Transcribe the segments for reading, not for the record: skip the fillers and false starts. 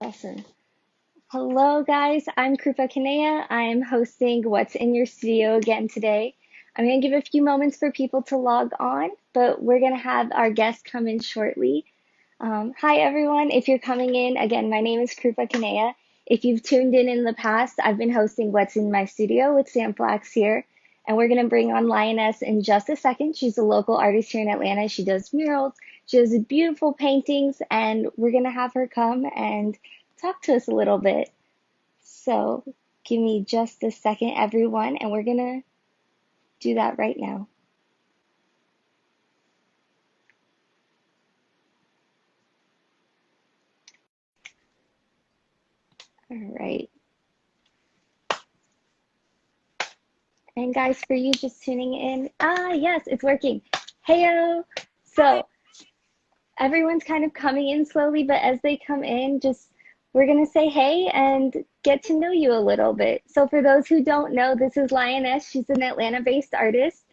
Awesome. Hello, guys. I'm Krupa Kanea. I'm hosting What's in Your Studio again today. I'm going to give a few moments for people to log on, but we're going to have our guest come in shortly. Hi, everyone. If you're coming in, again, my name is Krupa Kanea. If you've tuned in the past, I've been hosting What's in My Studio with Sam Flax here, and we're going to bring on Lyiness in just a second. She's a local artist here in Atlanta. She does murals, she does beautiful paintings, and we're going to have her come and talk to us a little bit. So give me just a second, everyone, and we're going to do that right now. All right. And guys, for you just tuning in, yes, it's working. Heyo. So everyone's kind of coming in slowly, but as they come in, just we're gonna say hey and get to know you a little bit. So for those who don't know, this is Lyiness. She's an Atlanta-based artist.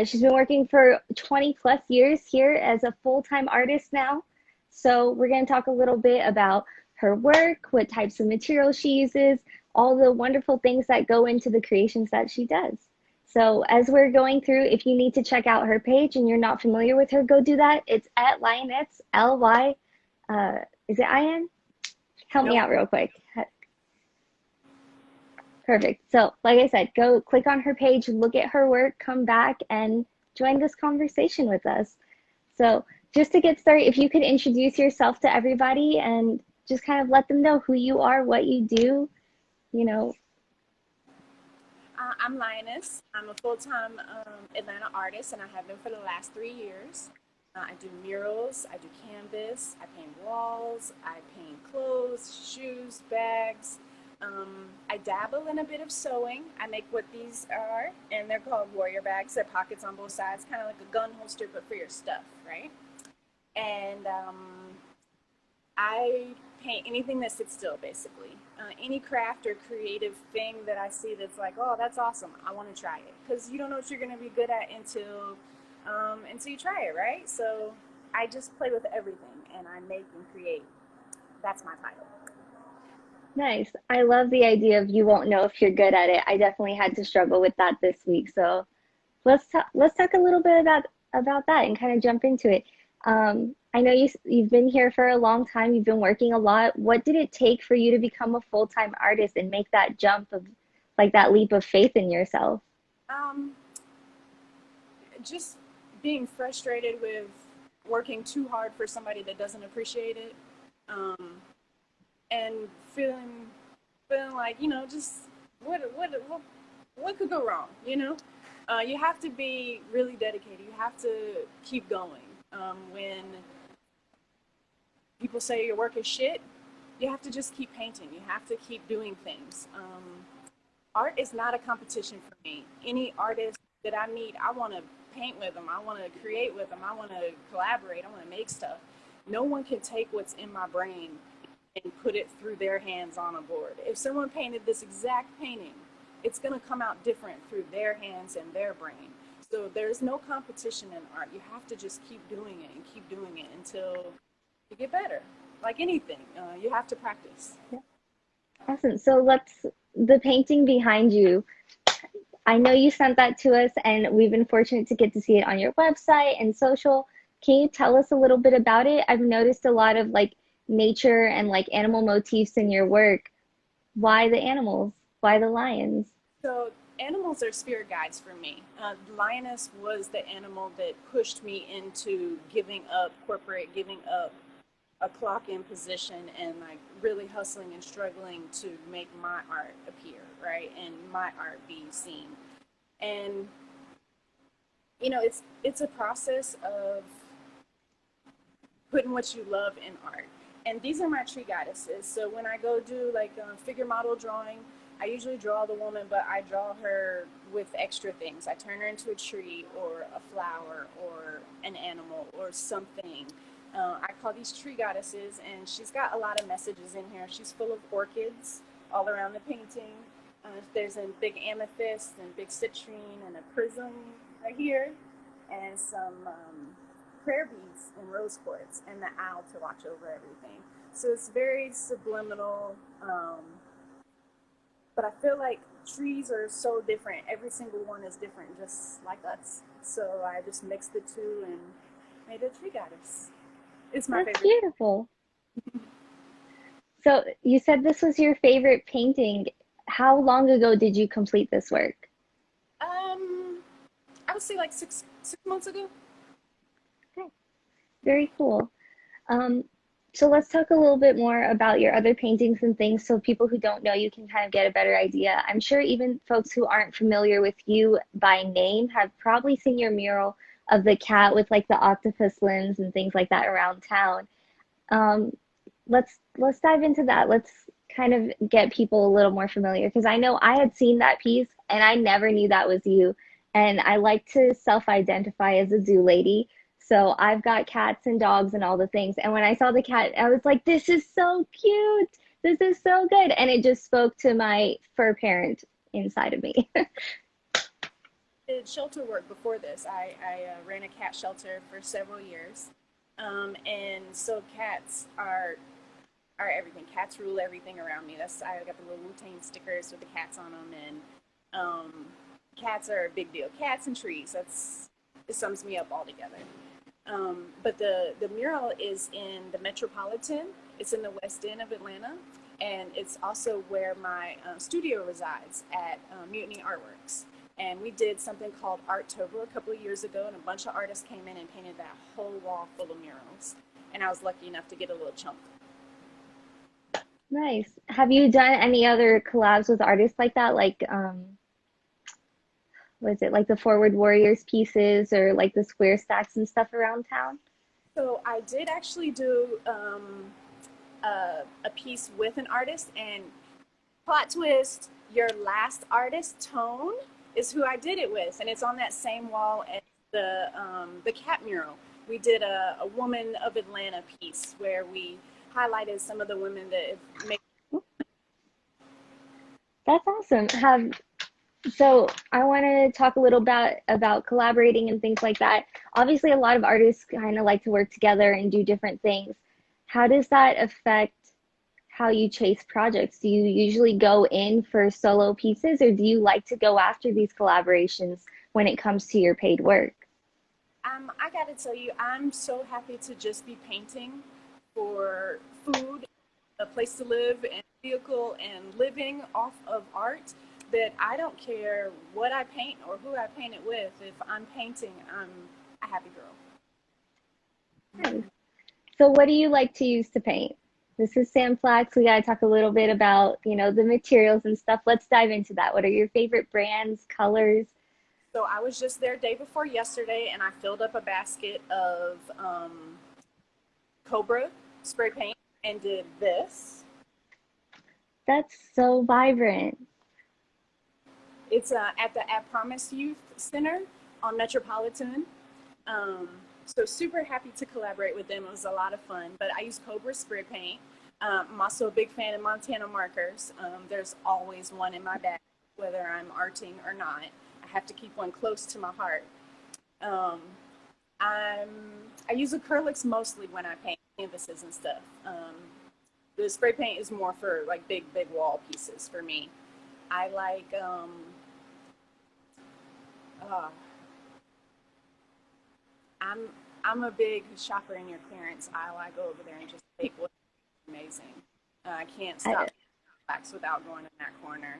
She's been working for 20 plus years here as a full-time artist now. So we're gonna talk a little bit about her work, what types of materials she uses, all the wonderful things that go into the creations that she does. So as we're going through, if you need to check out her page and you're not familiar with her, go do that. It's at Lyiness, L-Y, is it I-N? Help me Nope. out real quick. Perfect. So like I said, go click on her page, look at her work, come back and join this conversation with us. So just to get started, if you could introduce yourself to everybody and just kind of let them know who you are, what you do, you know. I'm Lyiness. I'm a full-time Atlanta artist, and I have been for the last 3 years. I do murals, I do canvas, I paint walls, I paint clothes, shoes, bags. I dabble in a bit of sewing. I make what these are, and they're called warrior bags. They're pockets on both sides, kind of like a gun holster, but for your stuff, right? And I paint anything that sits still, basically. Any craft or creative thing that I see that's like, oh, that's awesome. I want to try it, because you don't know what you're going to be good at until you try it, right? So I just play with everything, and I make and create. That's my title. Nice. I love the idea of you won't know if you're good at it. I definitely had to struggle with that this week. So let's talk a little bit about that and kind of jump into it. I know you've been here for a long time. You've been working a lot. What did it take for you to become a full-time artist and make that jump of like that leap of faith in yourself? Um, just being frustrated with working too hard for somebody that doesn't appreciate it, um, and feeling like, just what could go wrong, you have to be really dedicated. You have to keep going. When people say your work is shit, you have to just keep painting. You have to keep doing things. Art is not a competition for me. Any artist that I meet, I want to paint with them. I want to create with them. I want to collaborate. I want to make stuff. No one can take what's in my brain and put it through their hands on a board. If someone painted this exact painting, it's going to come out different through their hands and their brain. So there's no competition in art. You have to just keep doing it and keep doing it until you get better. Like anything, you have to practice. Awesome. So the painting behind you. I know you sent that to us, and we've been fortunate to get to see it on your website and social. Can you tell us a little bit about it? I've noticed a lot of like nature and like animal motifs in your work. Why the animals? Why the lions? So animals are spirit guides for me. Lioness was the animal that pushed me into giving up corporate, giving up a clock in position, and like really hustling and struggling to make my art appear, right? And my art be seen. And it's a process of putting what you love in art. And these are my tree goddesses. So when I go do like figure model drawing, I usually draw the woman, but I draw her with extra things. I turn her into a tree or a flower or an animal or something. I call these tree goddesses, and she's got a lot of messages in here. She's full of orchids all around the painting. There's a big amethyst and big citrine and a prism right here, and some prayer beads and rose quartz and the owl to watch over everything. So it's very subliminal. But I feel like trees are so different. Every single one is different, just like us. So I just mixed the two and made a tree goddess. It's my That's favorite. beautiful. So you said this was your favorite painting. How long ago did you complete this work? Um, I would say like six months ago. Okay, very cool. Um, so let's talk a little bit more about your other paintings and things so people who don't know you can kind of get a better idea. I'm sure even folks who aren't familiar with you by name have probably seen your mural of the cat with like the octopus limbs and things like that around town. Um, let's dive into that. Let's kind of get people a little more familiar because I know I had seen that piece and I never knew that was you. And I like to self-identify as a zoo lady. So I've got cats and dogs and all the things. And when I saw the cat, I was like, this is so cute. This is so good. And it just spoke to my fur parent inside of me. Did shelter work before this. I ran a cat shelter for several years. And so cats are everything. Cats rule everything around me. I got the little Wu-Tang stickers with the cats on them, and cats are a big deal. Cats and trees. It sums me up all together. But the mural is in the Metropolitan. It's in the West End of Atlanta, and it's also where my studio resides at Mutiny Artworks. And we did something called Arttober a couple of years ago, and a bunch of artists came in and painted that whole wall full of murals. And I was lucky enough to get a little chunk. Nice. Have you done any other collabs with artists like that? Like, was it like the Forward Warriors pieces or like the square stacks and stuff around town? So I did actually do a piece with an artist, and plot twist, your last artist, Tone, is who I did it with, and it's on that same wall as the cat mural. We did a Woman of Atlanta piece where we highlighted some of the women that have made. That's awesome. So I want to talk a little about collaborating and things like that. Obviously, a lot of artists kind of like to work together and do different things. How does that affect how you chase projects? Do you usually go in for solo pieces, or do you like to go after these collaborations when it comes to your paid work? I gotta tell you, I'm so happy to just be painting for food, a place to live, and vehicle, and living off of art that I don't care what I paint or who I paint it with. If I'm painting, I'm a happy girl. Nice. So what do you like to use to paint? This is Samflex. We got to talk a little bit about, the materials and stuff. Let's dive into that. What are your favorite brands, colors? So I was just there day before yesterday, and I filled up a basket of Cobra spray paint and did this. That's so vibrant. It's at Promise Youth Center on Metropolitan. So super happy to collaborate with them. It was a lot of fun. But I use Cobra spray paint. I'm also a big fan of Montana markers. There's always one in my bag, whether I'm arting or not. I have to keep one close to my heart. Um, I use acrylics mostly when I paint canvases and stuff. The spray paint is more for like big wall pieces for me. I like uh, I'm a big shopper in your clearance aisle. I go over there and just take what's amazing. I can't I, stop wax without going in that corner.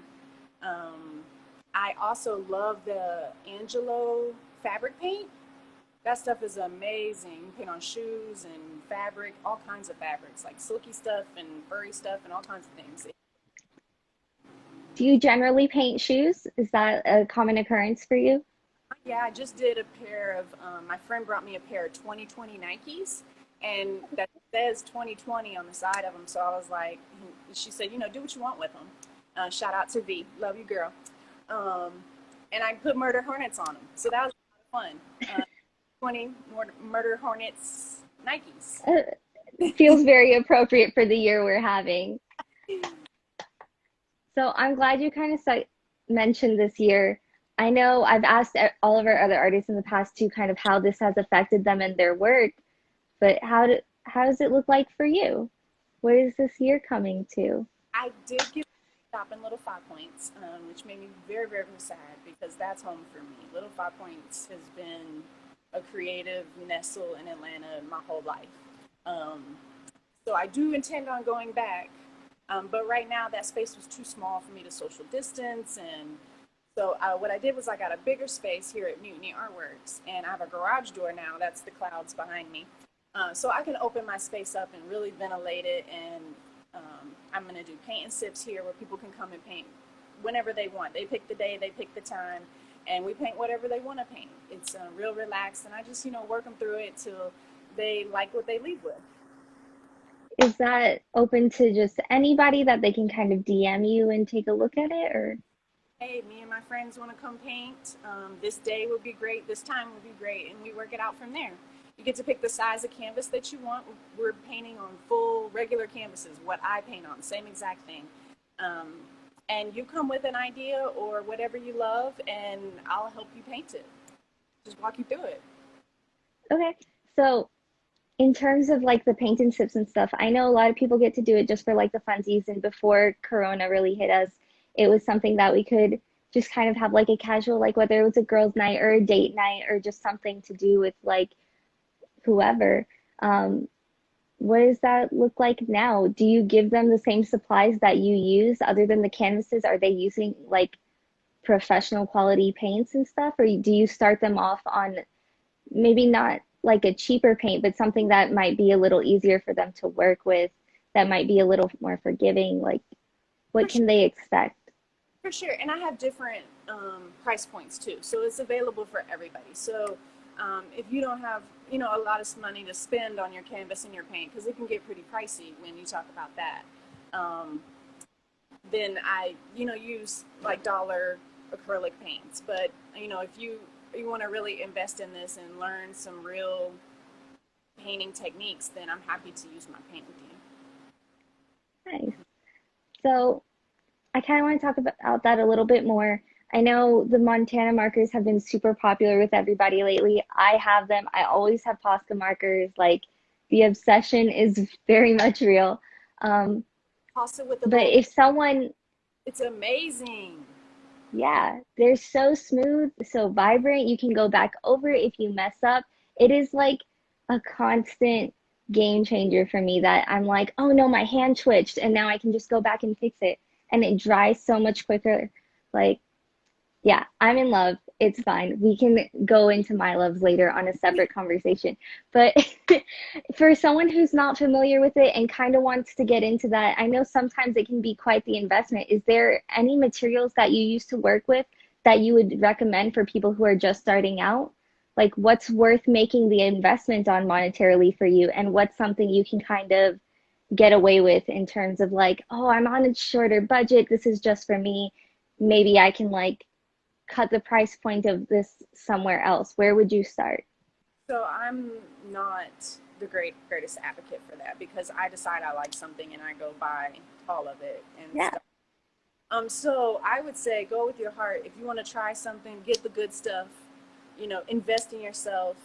Um, I also love the Angelo fabric paint. That stuff is amazing. You paint on shoes and fabric, all kinds of fabrics, like silky stuff and furry stuff and all kinds of things. do you generally paint shoes? Is that a common occurrence for you? Yeah, I just did a pair of, my friend brought me a pair of 2020 Nikes, and that says 2020 on the side of them. So I was like, she said, do what you want with them. Shout out to V, love you, girl. Um, and I put Murder Hornets on them. So that was a lot of fun. 20 more Murder Hornets Nikes. Feels very appropriate for the year we're having. So I'm glad you kind of mentioned this year. I know I've asked all of our other artists in the past too, kind of how this has affected them and their work, but how does it look like for you? What is this year coming to? I did get a shop in Little Five Points, which made me very, very sad because that's home for me. Little Five Points has been a creative nestle in Atlanta my whole life. Um, so I do intend on going back, but right now that space was too small for me to social distance. And so what I did was I got a bigger space here at Mutiny Artworks, and I have a garage door now. That's the clouds behind me. So I can open my space up and really ventilate it. And I'm going to do paint and sips here where people can come and paint whenever they want. They pick the day, they pick the time, and we paint whatever they want to paint. It's real relaxed, and I just, work them through it till they like what they leave with. Is that open to just anybody that they can kind of DM you and take a look at it, or? Hey, me and my friends want to come paint. This day would be great. This time would be great. And we work it out from there. You get to pick the size of canvas that you want. We're painting on full regular canvases, what I paint on, same exact thing. Um, and you come with an idea or whatever you love, and I'll help you paint it. Just walk you through it. Okay. So in terms of like the paint and sips and stuff, I know a lot of people get to do it just for like the funsies, and before Corona really hit us, it was something that we could just kind of have like a casual, like whether it was a girls' night or a date night or just something to do with like whoever. Um, what does that look like now? Do you give them the same supplies that you use other than the canvases? Are they using like professional quality paints and stuff, or do you start them off on maybe not like a cheaper paint, but something that might be a little easier for them to work with, that might be a little more forgiving? Like, For what sure. can they expect? For sure. And I have different price points too. So it's available for everybody. So if you don't have, a lot of money to spend on your canvas and your paint, because it can get pretty pricey when you talk about that, um, then I, use like dollar acrylic paints. But, if you want to really invest in this and learn some real painting techniques, then I'm happy to use my paint with you. Nice. So I kind of want to talk about that a little bit more. I know the Montana markers have been super popular with everybody lately. I have them. I always have Posca markers. Like the obsession is very much real. Um, Also with the but little, if someone, it's amazing. yeah, they're so smooth, so vibrant. You can go back over it if you mess up. It is like a constant game changer for me that I'm like, oh no, my hand twitched, and now I can just go back and fix it. And it dries so much quicker. Like, yeah, I'm in love. It's fine. We can go into my loves later on a separate conversation. But for someone who's not familiar with it and kind of wants to get into that, I know sometimes it can be quite the investment. Is there any materials that you used to work with that you would recommend for people who are just starting out? Like, what's worth making the investment on monetarily for you, and what's something you can kind of get away with in terms of like, oh, I'm on a shorter budget. This is just for me. Maybe I can like cut the price point of this somewhere else. Where would you start? So I'm not the greatest advocate for that because I decide I like something and I go buy all of it and Yeah, stuff. So I would say go with your heart. If you want to try something, get the good stuff. Invest in yourself.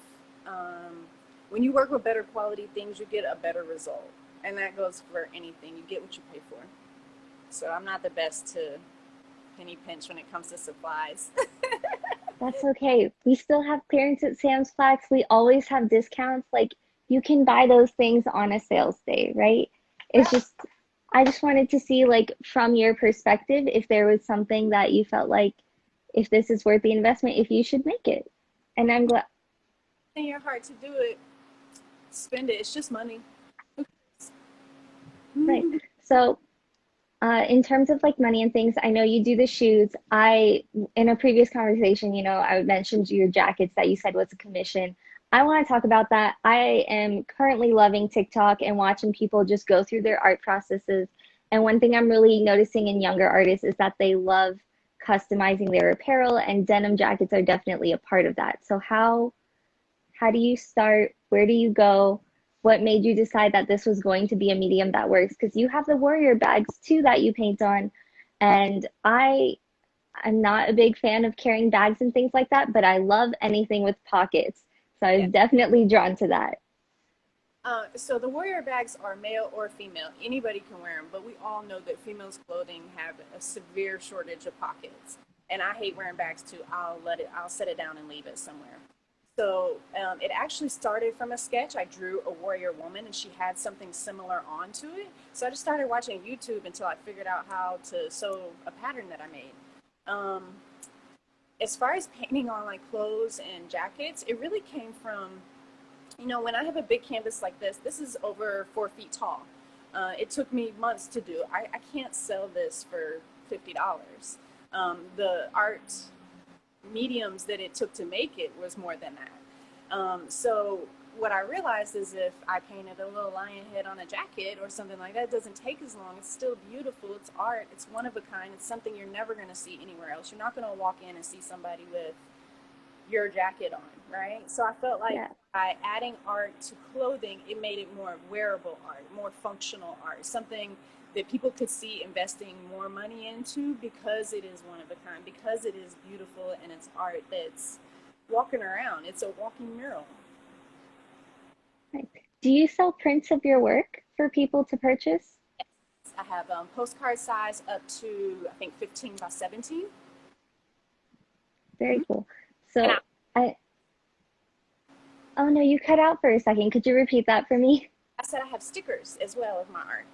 Um, when you work with better quality things, you get a better result, and that goes for anything. You get what you pay for. So I'm not the best to penny pinch when it comes to supplies. that's okay. We still have clearance at Sam's Flax. We always have discounts. Like you can buy those things on a sales day, right? It's just, I just wanted to see, like, from your perspective, if there was something that you felt like, if this is worth the investment, if you should make it. And I'm glad, In your heart to do it, spend it. It's just money. right. So in terms of like money and things, I know you do the shoes. In a previous conversation, I mentioned your jackets that you said was a commission. I want to talk about that. I am currently loving TikTok and watching people just go through their art processes. And one thing I'm really noticing in younger artists is that they love customizing their apparel, and denim jackets are definitely a part of that. So how do you start? Where do you go? What made you decide that this was going to be a medium that works? Because you have the warrior bags too that you paint on. And I'm not a big fan of carrying bags and things like that, but I love anything with pockets. So I Yeah. was definitely drawn to that. So the warrior bags are male or female. Anybody can wear them, but we all know that females' clothing have a severe shortage of pockets. And I hate wearing bags too. I'll set it down and leave it somewhere. So it actually started from a sketch. I drew a warrior woman, and she had something similar onto it. So I just started watching YouTube until I figured out how to sew a pattern that I made. Um, as far as painting on like clothes and jackets, it really came from, when I have a big canvas like this is over 4 feet tall. It took me months to do. I can't sell this for $50. The art mediums that it took to make it was more than that. So what I realized is if I painted a little lion head on a jacket or something like that, it doesn't take as long. It's still beautiful. It's art. It's one of a kind. It's something you're never going to see anywhere else. You're not going to walk in and see somebody with your jacket on, right? So I felt like Yeah. by adding art to clothing, it made it more wearable art, more functional art, something that people could see investing more money into because it is one of a kind, because it is beautiful and it's art that's walking around. It's a walking mural. Nice. Do you sell prints of your work for people to purchase? I have postcard size up to, I think, 15 by 17. Very Mm-hmm. cool. And I, So I, oh no, you cut out for a second. Could you repeat that for me? I said I have stickers as well of my art.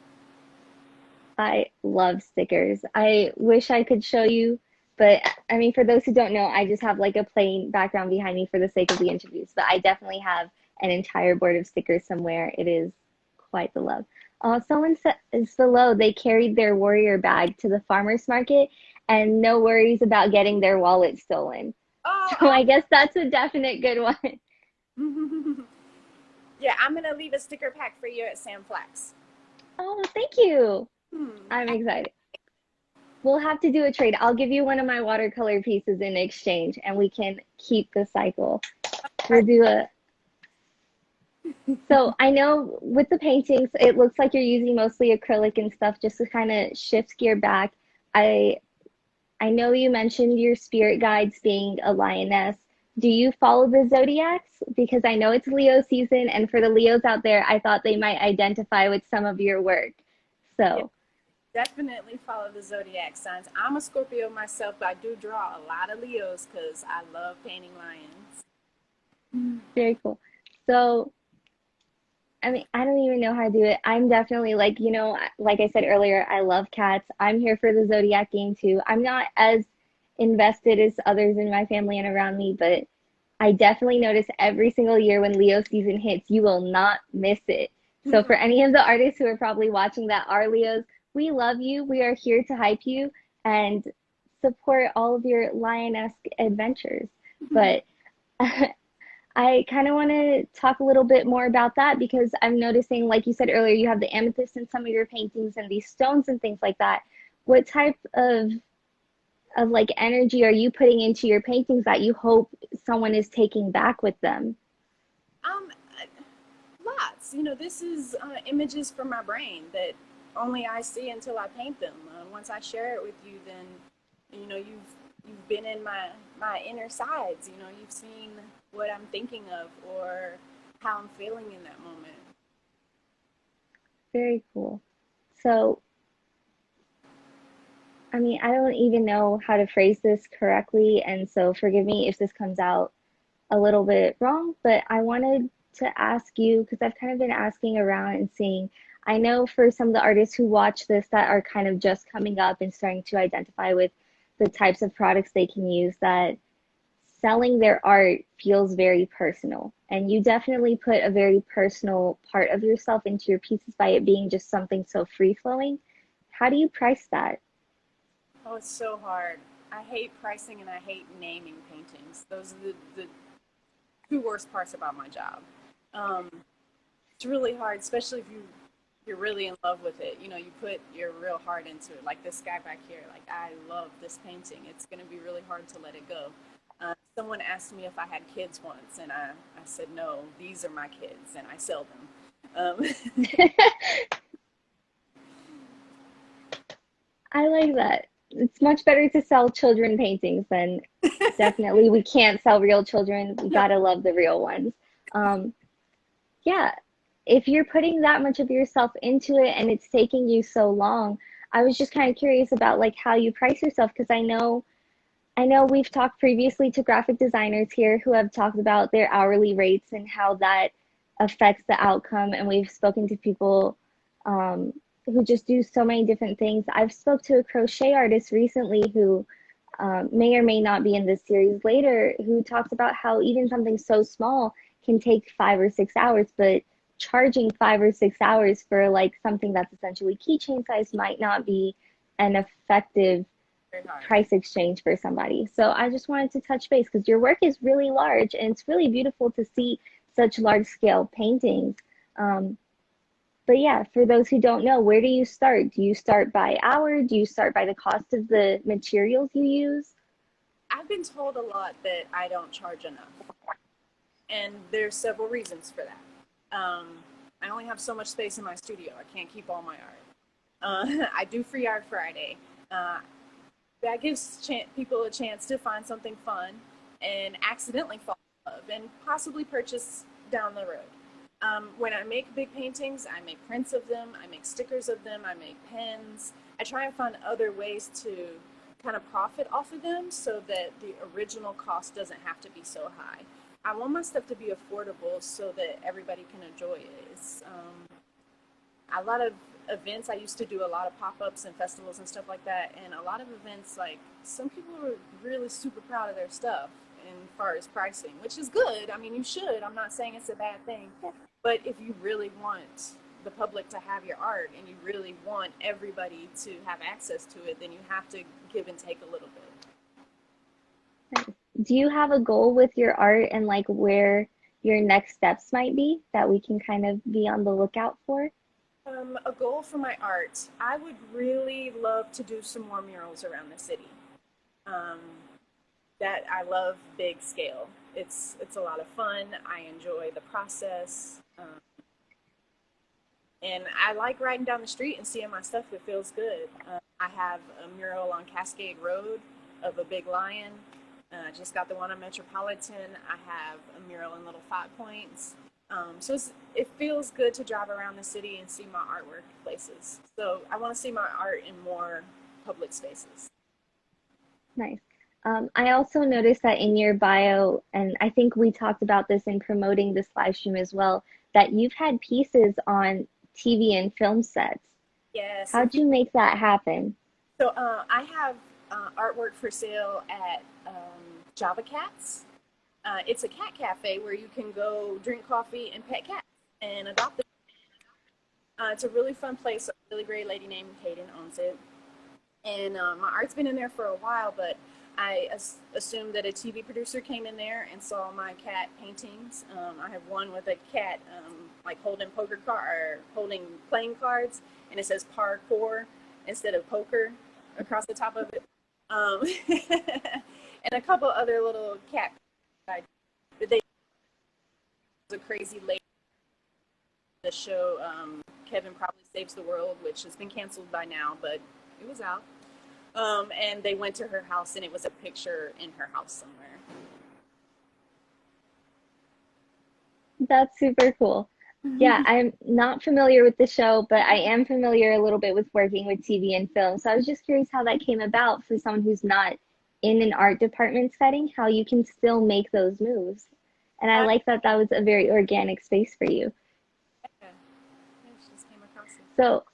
I love stickers. I wish I could show you, but I mean, for those who don't know, I just have like a plain background behind me for the sake of the interviews, but I definitely have an entire board of stickers somewhere. It is quite the love. Someone says below they carried their warrior bag to the farmer's market and no worries about getting their wallet stolen. Oh, So I guess that's a definite good one. yeah, I'm going to leave a sticker pack for you at Sam Flax. Oh, thank you. Hmm. I'm excited. We'll have to do a trade. I'll give you one of my watercolor pieces in exchange and we can keep the cycle. We'll do a. So I know with the paintings, it looks like you're using mostly acrylic and stuff just to kind of shift gear back. I I know you mentioned your spirit guides being a lioness. Do you follow the zodiacs? Because I know it's Leo season, and for the Leos out there, I thought they might identify with some of your work. Yeah, So, definitely follow the zodiac signs. I'm a Scorpio myself, but I do draw a lot of Leos because I love painting lions. very cool. So, I mean, I don't even know how to do it. I'm definitely like, like I said earlier, I love cats. I'm here for the zodiac game too. I'm not as invested as others in my family and around me, but I definitely notice every single year when Leo season hits, you will not miss it. So for any of the artists who are probably watching that are Leos, we love you. We are here to hype you and support all of your lioness adventures. But I kind of want to talk a little bit more about that because I'm noticing, like you said earlier, you have the amethyst in some of your paintings and these stones and things like that. What type of like energy are you putting into your paintings that you hope someone is taking back with them? Um, Lots. This is images from my brain that only I see until I paint them. Once I share it with you, then you've been in my inner sides. You've seen what I'm thinking of or how I'm feeling in that moment. Very cool. So, I mean, I don't even know how to phrase this correctly, and so forgive me if this comes out a little bit wrong, but I wanted to ask you because I've kind of been asking around and seeing. I know for some of the artists who watch this that are kind of just coming up and starting to identify with the types of products they can use, that selling their art feels very personal. And you definitely put a very personal part of yourself into your pieces by it being just something so free flowing. How do you price that? Oh, it's so hard. I hate pricing and I hate naming paintings. Those are the two worst parts about my job. Um, it's really hard, especially if you're really in love with it. You put your real heart into it. Like this guy back here, like I love this painting. It's going to be really hard to let it go. Someone asked me if I had kids once, and I said no. These are my kids, and I sell them. I like that. it's much better to sell children paintings than definitely we can't sell real children. We No, gotta love the real ones. Um, yeah, if you're putting that much of yourself into it and it's taking you so long, I was just kind of curious about like how you price yourself because I know we've talked previously to graphic designers here who have talked about their hourly rates and how that affects the outcome. And we've spoken to people who just do so many different things. I've spoke to a crochet artist recently who may or may not be in this series later, who talks about how even something so small can take 5 or 6 hours, but charging 5 or 6 hours for like something that's essentially keychain size might not be an effective very hard. price exchange for somebody. So I just wanted to touch base because your work is really large and it's really beautiful to see such large scale paintings. Um, but yeah, for those who don't know, where do you start? Do you start by hour? Do you start by the cost of the materials you use? I've been told a lot that I don't charge enough, and there's several reasons for that. I only have so much space in my studio. I can't keep all my art. I do Free Art Friday. Uh, that gives people a chance to find something fun and accidentally fall in love and possibly purchase down the road. When I make big paintings, I make prints of them, I make stickers of them, I make pens. I try and find other ways to kind of profit off of them so that the original cost doesn't have to be so high. I want my stuff to be affordable so that everybody can enjoy it. It's a lot of events. I used to do a lot of pop-ups and festivals and stuff like that, and a lot of events, like, some people are really super proud of their stuff in far as pricing, which is good. I mean, you should. I'm not saying it's a bad thing, but if you really want the public to have your art and you really want everybody to have access to it, then you have to give and take a little bit. Do you have a goal with your art and like where your next steps might be that we can kind of be on the lookout for? A goal for my art, I would really love to do some more murals around the city. Um, that I love big scale. It's a lot of fun. I enjoy the process, and I like riding down the street and seeing my stuff. It feels good. I have a mural on Cascade Road of a big lion. I just got the one on Metropolitan. I have a mural in Little Five Points. So it feels good to drive around the city and see my artwork places. So I want to see my art in more public spaces. Nice. I also noticed that in your bio, and I think we talked about this in promoting this live stream as well, that you've had pieces on TV and film sets. Yes. How'd you make that happen? So I have artwork for sale at Java Cats. It's a cat cafe where you can go drink coffee and pet cats and adopt them. It's a really fun place. A really great lady named Hayden owns it. And my art's been in there for a while, but I assumed that a TV producer came in there and saw my cat paintings. I have one with a cat like holding poker card or holding playing cards, and it says parkour instead of poker across the top of it. Um, and a couple other little cat. They was a crazy lady. The show Kevin Probably Saves the World, which has been canceled by now, but it was out. And they went to her house, and it was a picture in her house somewhere. That's super cool. Yeah, I'm not familiar with the show, but I am familiar a little bit with working with TV and film. So I was just curious how that came about for someone who's not in an art department setting, how you can still make those moves. And I Uh, like that that was a very organic space for you. yeah, she just came across it. So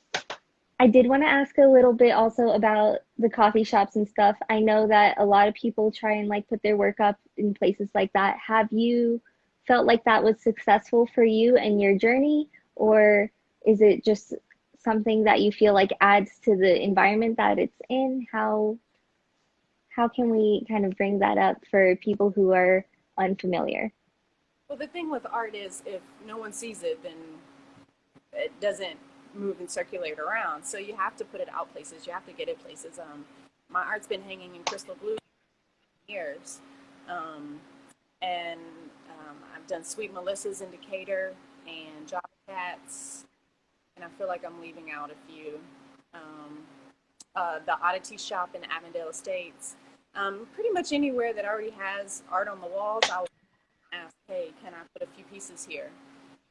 I did want to ask a little bit also about the coffee shops and stuff. I know that a lot of people try and like put their work up in places like that. Have you felt like that was successful for you and your journey, or is it just something that you feel like adds to the environment that it's in? How can we kind of bring that up for people who are unfamiliar? Well, the thing with art is if no one sees it, then it doesn't move and circulate around. So you have to put it out places. You have to get it places. My art's been hanging in Crystal Blue for years, um, and I've done Sweet Melissa's in Decatur and Java Cats, and I feel like I'm leaving out a few. Um, the Oddity Shop in Avondale Estates. Pretty much anywhere that already has art on the walls, I'll ask, hey, can I put a few pieces here?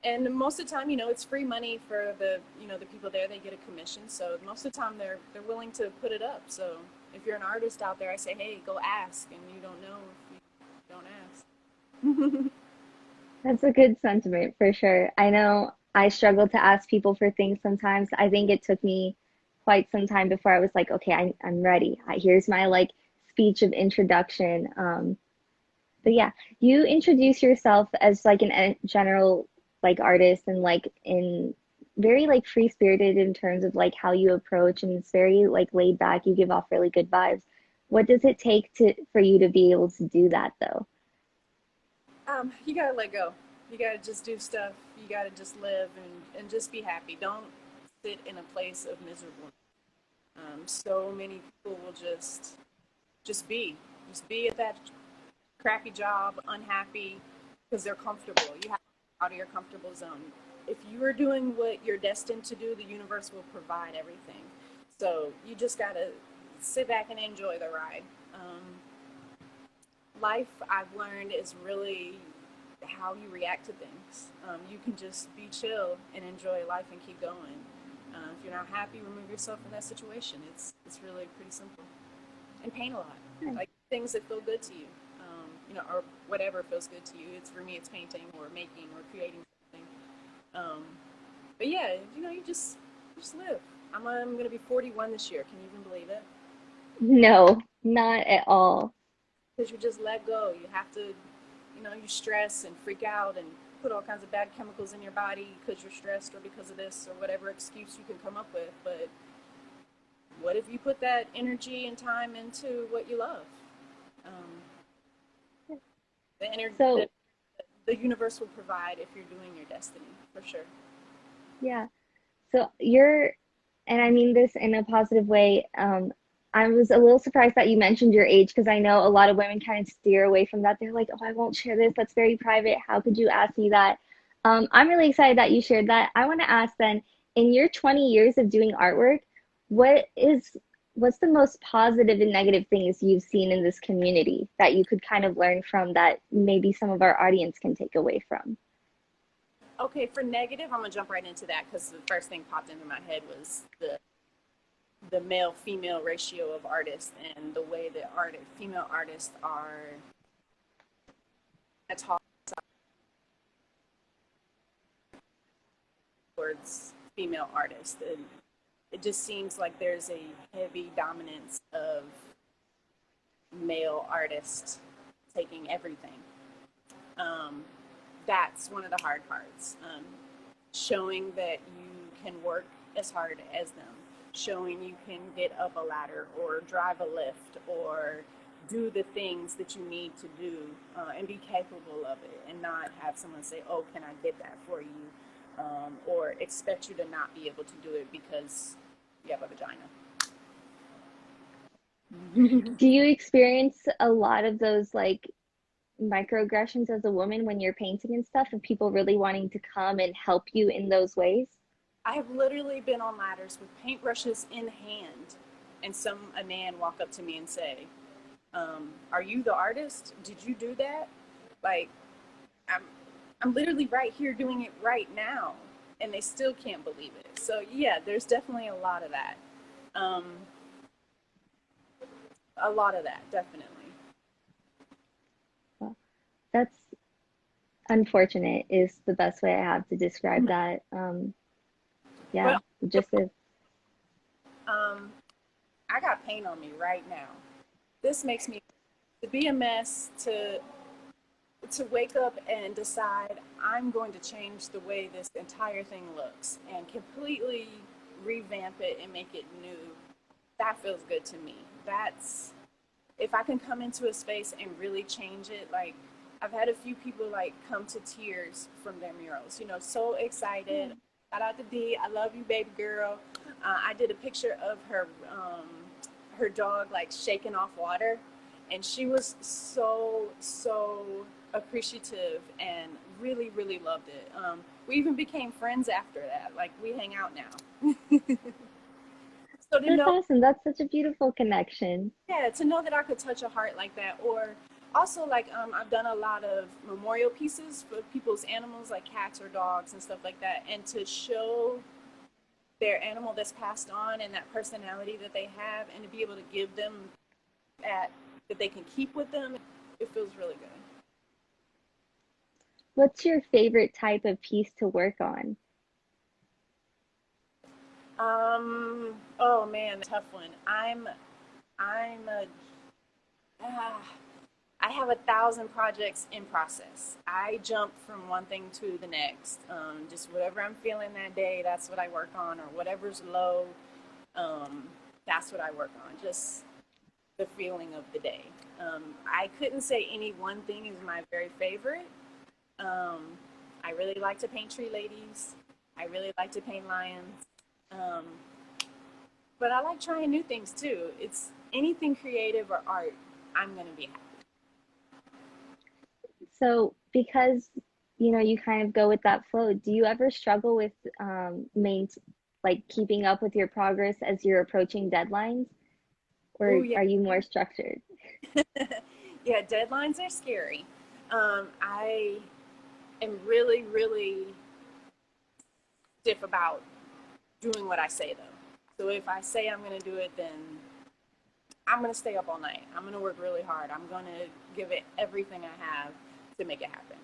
And most of the time, it's free money for the people there. They get a commission, so most of the time they're willing to put it up. So if you're an artist out there, I say, hey, go ask, and you don't know if you don't ask. That's a good sentiment for sure. I know I struggle to ask people for things sometimes. I think it took me quite some time before I was like, okay, I'm ready. Here's my like speech of introduction. But yeah, you introduce yourself as like general like artist and like in very like free spirited in terms of like how you approach, and it's very like laid back. You give off really good vibes. What does it take to for you to be able to do that though? You gotta let go. You gotta just do stuff. You gotta just live and just be happy. Don't sit in a place of miserable. So many people will just be just be at that crappy job, unhappy because they're comfortable. You have to get out of your comfortable zone. If you are doing what you're destined to do, the universe will provide everything. So you just gotta sit back and enjoy the ride. Life, I've learned, is really how you react to things. You can just be chill and enjoy life and keep going. If you're not happy, remove yourself from that situation. It's really pretty simple. And paint a lot, like things that feel good to you, or whatever feels good to you. It's for me, it's painting or making or creating something. Um, but yeah, you just live. I'm gonna be 41 this year. Can you even believe it? No, not at all. Because you just let go. You have to, you stress and freak out and put all kinds of bad chemicals in your body because you're stressed or because of this or whatever excuse you can come up with. But what if you put that energy and time into what you love? Um, the energy that So the universe will provide if you're doing your destiny, for sure. yeah. So you're, and I mean this in a positive way. I was a little surprised that you mentioned your age because I know a lot of women kind of steer away from that. They're like, oh, I won't share this. That's very private. How could you ask me that? I'm really excited that you shared that. I want to ask then, in your 20 years of doing artwork, what is what's the most positive and negative things you've seen in this community that you could kind of learn from that maybe some of our audience can take away from? Okay, for negative, I'm gonna jump right into that because the first thing popped into my head was the male female ratio of artists and the way that female artists are taught towards female artists. And it just seems like there's a heavy dominance of male artists taking everything. Um, that's one of the hard parts. Showing that you can work as hard as them, showing you can get up a ladder or drive a lift or do the things that you need to do and be capable of it and not have someone say, oh, can I get that for you? Or expect you to not be able to do it because you have a vagina. Do you experience a lot of those like microaggressions as a woman when you're painting and stuff, and people really wanting to come and help you in those ways? I have literally been on ladders with paintbrushes in hand and a man walk up to me and say, are you the artist? Did you do that? Like, I'm, I'm literally right here doing it right now, and they still can't believe it. So yeah, there's definitely um, a lot of that, definitely. Well, that's unfortunate is the best way I have to describe that. Yeah, But just as um, I got paint on me right now. This makes me to be a mess to wake up and decide I'm going to change the way this entire thing looks and completely revamp it and make it new. That feels good to me. That's if I can come into a space and really change it. Like I've had a few people like come to tears from their murals. So excited. Shout out to D. I love you, baby girl. I did a picture of her dog like shaking off water, and she was so appreciative and really really loved it. We even became friends after that. Like we hang out now. So to That's know, awesome. That's such a beautiful connection. yeah, to know that I could touch a heart like that. Or also, like, I've done a lot of memorial pieces for people's animals, like cats or dogs and stuff like that. And to show their animal that's passed on and that personality that they have, and to be able to give them that that they can keep with them, it feels really good. What's your favorite type of piece to work on? Oh man, tough one. I'm a, ah, I have 1,000 projects in process. I jump from one thing to the next. Just whatever I'm feeling that day, that's what I work on, or whatever's low, um, that's what I work on. Just the feeling of the day. I couldn't say any one thing is my very favorite. Um, I really like to paint tree ladies. I really like to paint lions. Um, but I like trying new things too. It's anything creative or art, I'm going to be happy. So, because you kind of go with that flow, do you ever struggle with main like keeping up with your progress as you're approaching deadlines, Oh, or yeah. are you more structured? Yeah, deadlines are scary. I am really, really stiff about doing what I say, though. So if I say I'm going to do it, then I'm going to stay up all night. I'm going to work really hard. I'm going to give it everything I have to make it happen.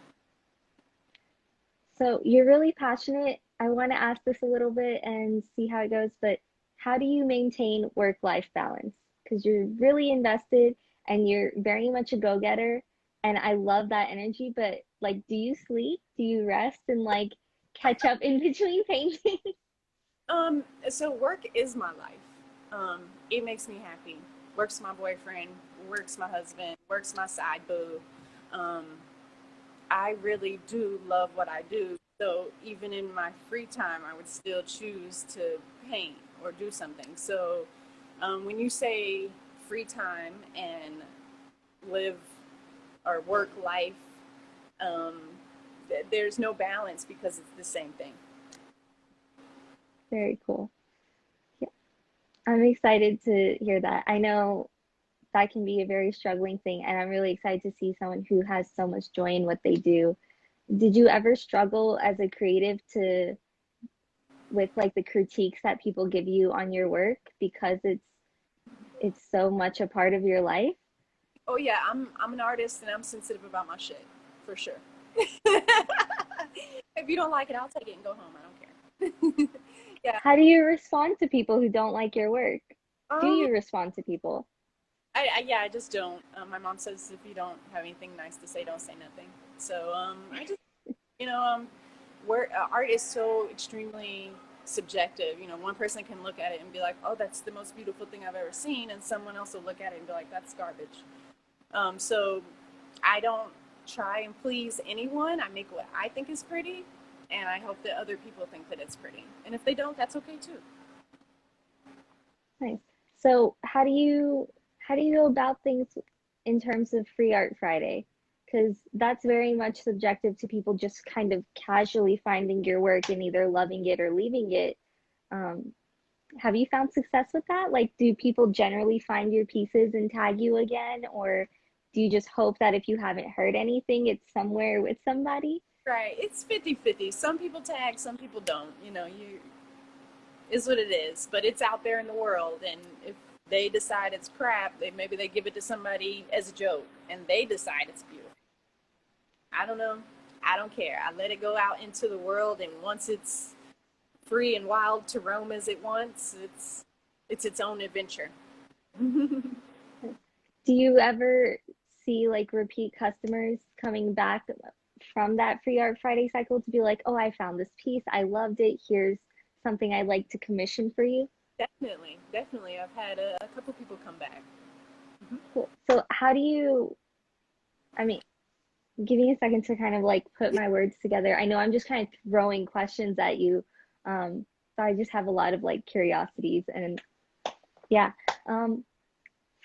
So, you're really passionate. I want to ask this a little bit and see how it goes, but how do you maintain work-life balance? Because you're really invested and you're very much a go-getter, and I love that energy, but like, do you sleep? Do you rest and like catch up in between painting? So work is my life. It makes me happy. Work's my boyfriend, work's my husband, work's my side boo. Um, I really do love what I do. So even in my free time, I would still choose to paint or do something. So when you say free time and live or work life, um, there's no balance because it's the same thing. Very cool. Yeah, I'm excited to hear that. I know that can be a very struggling thing, and I'm really excited to see someone who has so much joy in what they do. Did you ever struggle as a creative to with like the critiques that people give you on your work because it's so much a part of your life? Oh yeah, I'm an artist and I'm sensitive about my shit for sure. If you don't like it, I'll take it and go home. I don't care. Yeah. How do you respond to people who don't like your work? Do Um. you respond to people? Yeah. I just don't. My mom says if you don't have anything nice to say, don't say nothing. So I just you know where art is so extremely subjective. One person can look at it and be like, oh, that's the most beautiful thing I've ever seen, and someone else will look at it and be like, that's garbage. So I don't try and please anyone. I make what I think is pretty, and I hope that other people think that it's pretty. And if they don't, that's okay too. Nice. So how do you go about things in terms of Free Art Friday? Because that's very much subjective to people just kind of casually finding your work and either loving it or leaving it. Um, have you found success with that? Like, do people generally find your pieces and tag you again, or do you just hope that if you haven't heard anything, it's somewhere with somebody? Right. It's 50-50. Some people tag, some people don't. You is what it is, but it's out there in the world, and if they decide it's crap, maybe they give it to somebody as a joke and they decide it's beautiful. I don't know. I don't care. I let it go out into the world, and once it's free and wild to roam as it wants, it's its own adventure. Do you ever see like repeat customers coming back from that Free Art Friday cycle to be like, oh, I found this piece, I loved it, here's something I'd like to commission for you? Definitely, definitely. I've had a couple people come back. Mhm. Cool. So how do you, I mean, give me a second to kind of like put my words together. I know I'm just kind of throwing questions at you. So I just have a lot of like curiosities and yeah. Um,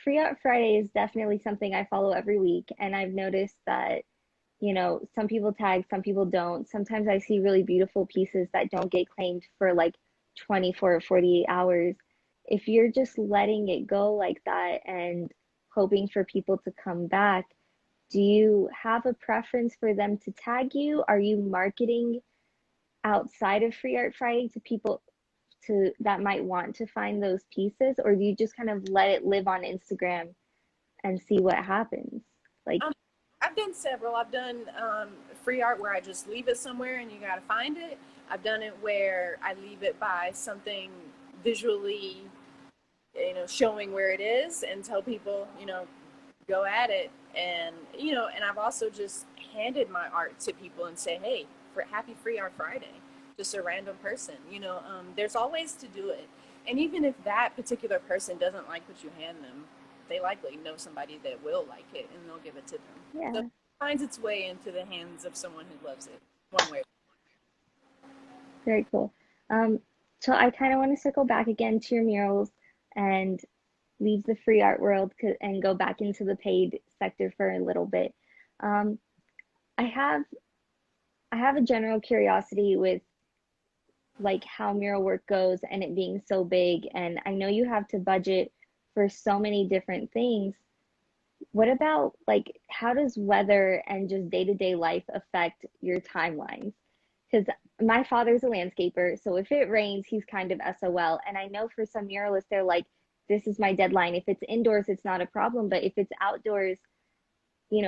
Free Art Friday is definitely something I follow every week, and I've noticed that, some people tag, some people don't. Sometimes I see really beautiful pieces that don't get claimed for like 24 or 48 hours. if you're just letting it go like that and hoping for people to come back, do you have a preference for them to tag you? Are you marketing outside of Free Art Friday to people to that might want to find those pieces, or do you just kind of let it live on Instagram and see what happens? Like, Um, I've done several. I've done free art where I just leave it somewhere and you got to find it. I've done it where I leave it by something visually, showing where it is and tell people, go at it. And, and I've also just handed my art to people and say, hey, for happy Free Art Friday, just a random person, there's always to do it. And even if that particular person doesn't like what you hand them, they likely know somebody that will like it and they'll give it to them. So it yeah, finds its way into the hands of someone who loves it one way. very cool. Um, so I kind of want to circle back again to your murals and leave the free art world and go back into the paid sector for a little bit. Um, I have I have a general curiosity with like how mural work goes and it being so big, and I know you have to budget for so many different things. What about like how does weather and just day-to-day life affect your timelines? Because my father's a landscaper, so if it rains, he's kind of SOL. And I know for some muralists, they're like, this is my deadline. If it's indoors, it's not a problem. But if it's outdoors,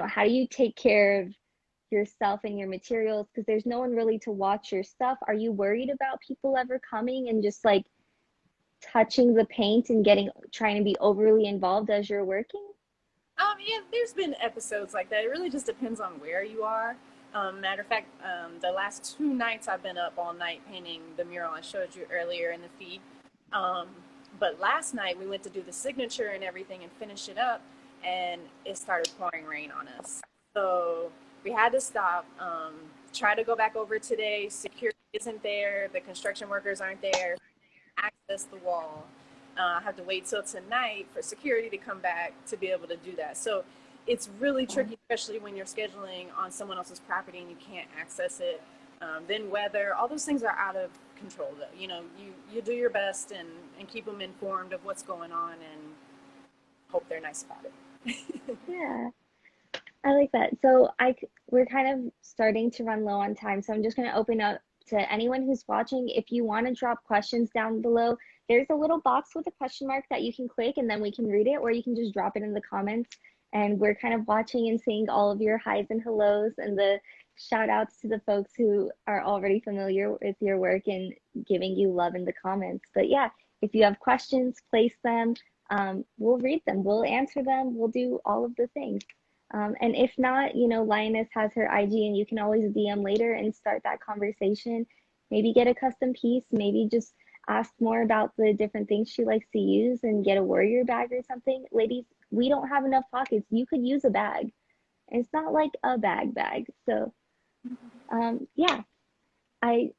how do you take care of yourself and your materials? Because there's no one really to watch your stuff. Are you worried about people ever coming and just like touching the paint and trying to be overly involved as you're working? Yeah, there's been episodes like that. It really just depends on where you are. Matter of fact, the last 2 nights I've been up all night painting the mural I showed you earlier in the feed. Um, but last night we went to do the signature and everything and finish it up, and it started pouring rain on us. So we had to stop. Try to go back over today. Security isn't there. The construction workers aren't there. Access the wall. I have to wait till tonight for security to come back to be able to do that. So it's really tricky, especially when you're scheduling on someone else's property and you can't access it. Then weather, all those things are out of control. Though, you do your best and keep them informed of what's going on and hope they're nice about it. Yeah, I like that. So we're kind of starting to run low on time, so I'm just going to open up to anyone who's watching. If you want to drop questions down below, there's a little box with a question mark that you can click and then we can read it, or you can just drop it in the comments. And we're kind of watching and seeing all of your highs and hellos and the shout outs to the folks who are already familiar with your work and giving you love in the comments. But yeah, if you have questions, place them. We'll read them, we'll answer them, we'll do all of the things. And if not, Lyiness has her IG and you can always DM later and start that conversation. Maybe get a custom piece, maybe just ask more about the different things she likes to use and get a warrior bag or something. Ladies, we don't have enough pockets. You could use a bag. And it's not like a bag. So, yeah, I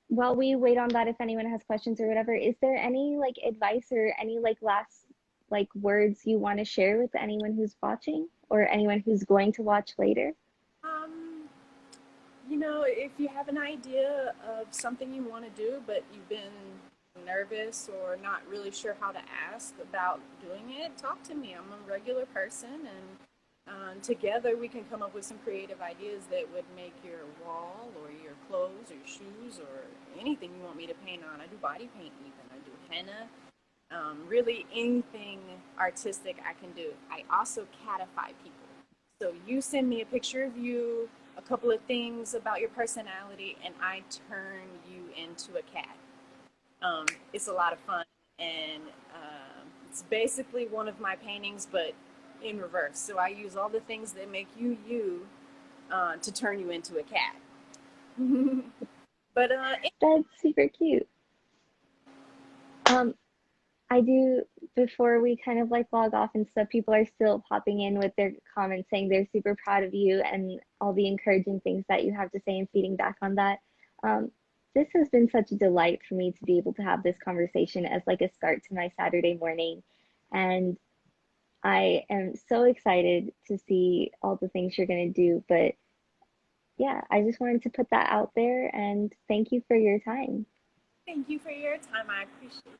while we wait on that, if anyone has questions or whatever, is there any like advice or any like last like words you want to share with anyone who's watching or anyone who's going to watch later? um, if you have an idea of something you want to do, but you've been nervous or not really sure how to ask about doing it, talk to me. I'm a regular person, and together we can come up with some creative ideas that would make your wall or your clothes or your shoes or anything you want me to paint on. I do body paint even. I do henna. Really anything artistic I can do. I also catify people. So you send me a picture of you, a couple of things about your personality, and I turn you into a cat. It's a lot of fun, and it's basically one of my paintings, but in reverse. So I use all the things that make you you to turn you into a cat. but That's super cute. Um, I do, before we kind of like log off and stuff, people are still popping in with their comments saying they're super proud of you and all the encouraging things that you have to say and feeding back on that. Um, this has been such a delight for me to be able to have this conversation as like a start to my Saturday morning. And I am so excited to see all the things you're going to do. But yeah, I just wanted to put that out there and thank you for your time. thank you for your time. I appreciate it.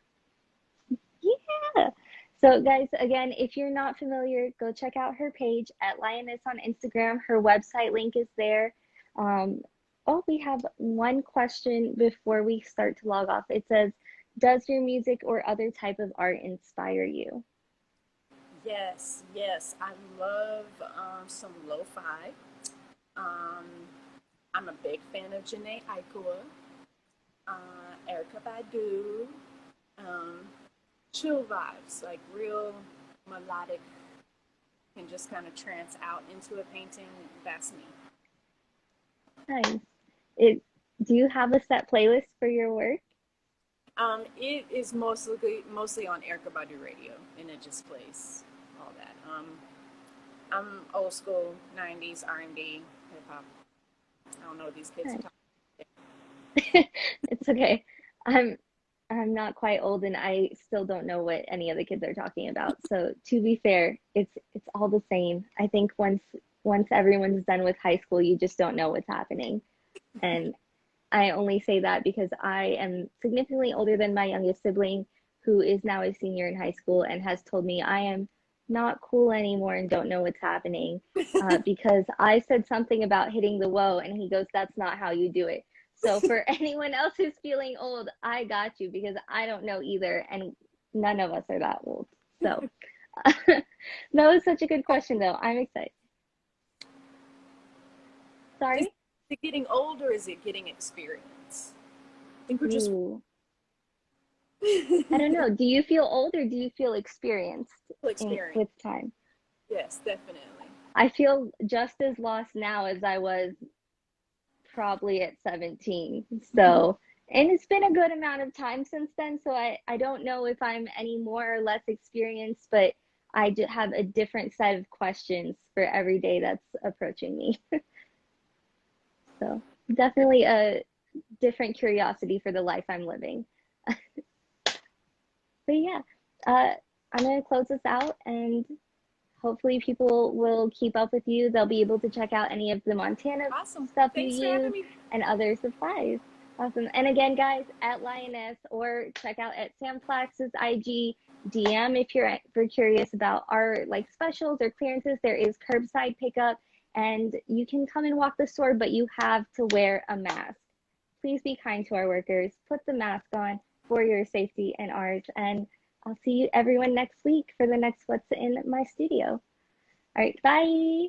So, guys, again, if you're not familiar, go check out her page at Lyiness on Instagram. Her website link is there. Um, oh, we have one question before we start to log off. It says, does your music or other type of art inspire you? Yes, yes. I love some lo-fi. Um, I'm a big fan of Janae Aiko, Erica Badu, um, chill vibes, like real melodic, can just kind of trance out into a painting. That's me. Nice. It, do you have a set playlist for your work? It is mostly on Erica Badu radio, and it just plays all that. I'm old school '90s R&B, hip hop. I don't know what these kids are Nice. talking. It's okay. I'm I'm not quite old and I still don't know what any of the kids are talking about. So to be fair, it's all the same. I think once everyone's done with high school, you just don't know what's happening. And I only say that because I am significantly older than my youngest sibling, who is now a senior in high school and has told me I am not cool anymore and don't know what's happening because I said something about hitting the whoa, and he goes, "That's not how you do it." So for anyone else who's feeling old, I got you because I don't know either, and none of us are that old. So that was such a good question, though. I'm excited. Is Sorry? it getting old or is it getting experience? I think we're just Ooh. I don't know. Do you feel old or do you feel experienced experience. with time? Yes, definitely. I feel just as lost now as I was probably at 17. So, and it's been a good amount of time since then. So I don't know if I'm any more or less experienced, but I do have a different set of questions for every day that's approaching me. So definitely a different curiosity for the life I'm living. But yeah, uh, I'm going to close this out and hopefully people will keep up with you. They'll be able to check out any of the Montana Awesome. stuff you Thanks for having use me. and other supplies. Awesome. And again, guys, at Lyiness or check out at Sam Flax's IG DM if you're curious about our like specials or clearances. There is curbside pickup and you can come and walk the store, but you have to wear a mask. Please be kind to our workers. Put the mask on for your safety and ours. And I'll see you everyone next week for the next What's in My Studio. All right, bye.